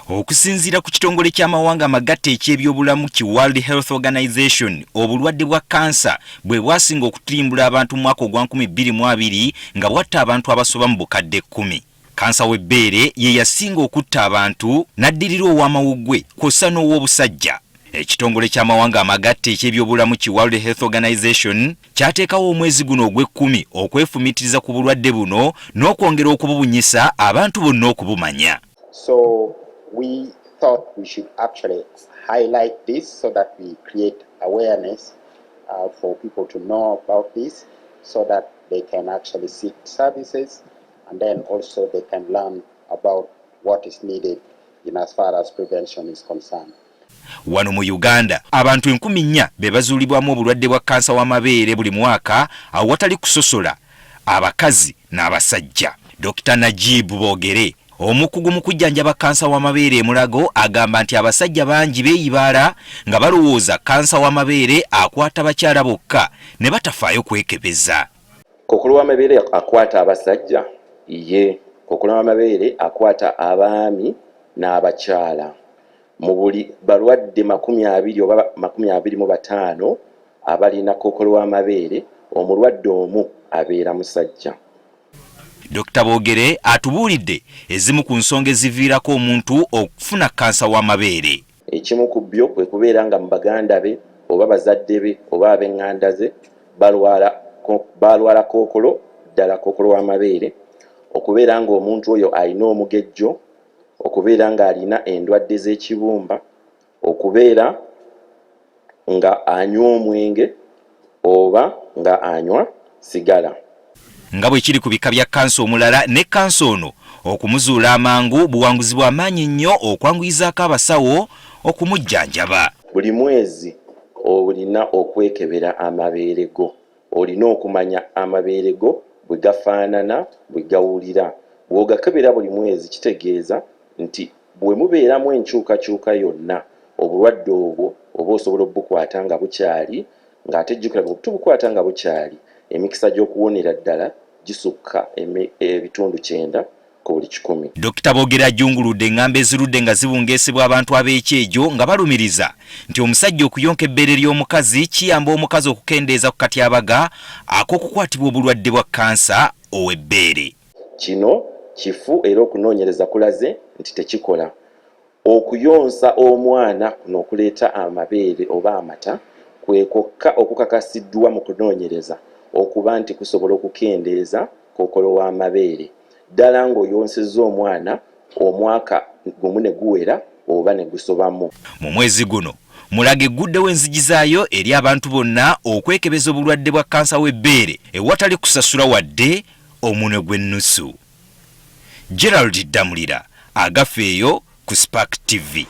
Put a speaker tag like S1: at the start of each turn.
S1: Okusinziira ku kitongole ky'amawanga amagatte eky'ebyobulamu ki World Health Organization, obulwadde bwa kkansa bwe bwasinga okutimbula abantu mu mwaka ogwa 2020 nga bwatta abantu abasoba mu bukadde 10. Kkansa w'ebbeere ye yasinga okutta abantu n'addirira ow'amawuggwe kw'ossa n'ow'obusajja. Ekitongole ky'amawanga amagatte eky'ebyobulamu ki World Health Organization kyateekawo omwezi guno ogw'ekkumi okwefumiitiriza ku bulwadde buno n'okwongera okububunyisa abantu bonna okubumanya.
S2: So we thought we should actually highlight this so that we create awareness for people to know about this so that they can actually seek services and then also they can learn about what is needed in as far as prevention is concerned.
S1: Wano mu Uganda abantu 4,000 be bazuuliddwamu obulwadde bwa kkansa w'amabeere buli mwaka awatali kusosola abakazi n'abasajja. Dr. Najib Boogere omukugu mu kujjanjaba kkansa w'amabeere Mulago agamba nti abasajja bangi beeyibaala nga balowooza kkansa w'amabeere akwata bakyala bokka ne batafaayo kwekebeza.
S3: Kookolo w'amabeere akwata abasajja, ye kookolo w'amabeere akwata abaami n'abakyala. Mu buli balwadde 20 oba 25 abalina kookolo w'amabeere, omulwadde omu abeera musajja.
S1: Dr. Boogere atubuulidde ezimu ku nsonga eziviirako omuntu okufuna kkansa w'amabeere.
S3: Ekimu ku byo kwe kubeera nga mu baganda be oba bazadde be oba ab'eŋŋanda ze balwala kookolo, ddala kookolo w'amabeere, okubeera nga omuntu oyo alina omugejjo, okubeera nga alina endwadde z'ekibumba, okubeera nga anywa omwenge oba nga anywa sigala.
S1: Nga bwe kiri ku bika bya kkansa omulala ne kkansa ono okumuzuula amangu buwanguzi bwa maanyi nnyo okwanguyizaako abasawo okumujjanjaba.
S3: Buli mwezi olina okwekebera amabeere go, olina okumanya amabeere go bwe gafaanana, bwe gawulira. Bw'ogakebera buli mwezi kitegeeza nti bwe mubeeramu enkyukakyuka yonna obulwadde obwo oba osobola obukwata nga bukyali, ng'ate jjukira tubukwata nga bukyali, emikisa gy'okuwonera ddala gisukka ebitundu 9 ku buli 100.
S1: Dr. Boogere ajunguludde eŋŋamba ezirudde nga zibungeesebwa abantu ab'ekyejo nga balumiriza nti omusajja okuyonka ebbeere ly'omukazi kiyamba omukazi okukendeeza ku katyabaga ak'okukwatibwa obulwadde bwa kkansa ow'ebbeere.
S3: Kino kifu era okunoonyereza kulaze nti tekikola. Okuyonsa omwana n'okuleeta amabeere oba amata kwe kwokka okukakasiddwa mu kunoonyereza okuba nti kusobola okukendeeza kookolo w'amabeere ddala ng'oyonsezza omwana omwaka gumu ne guwera oba ne gusobamu.
S1: Mu mwezi guno Mulago egguddewo enzigi zaayo eri abantu bonna okwekebeza obulwadde bwa kkansa w'ebbeere ewatali kusasula wadde omunwe gw'ennusu. Gerald Damulira agafeeyo ku Spark TV.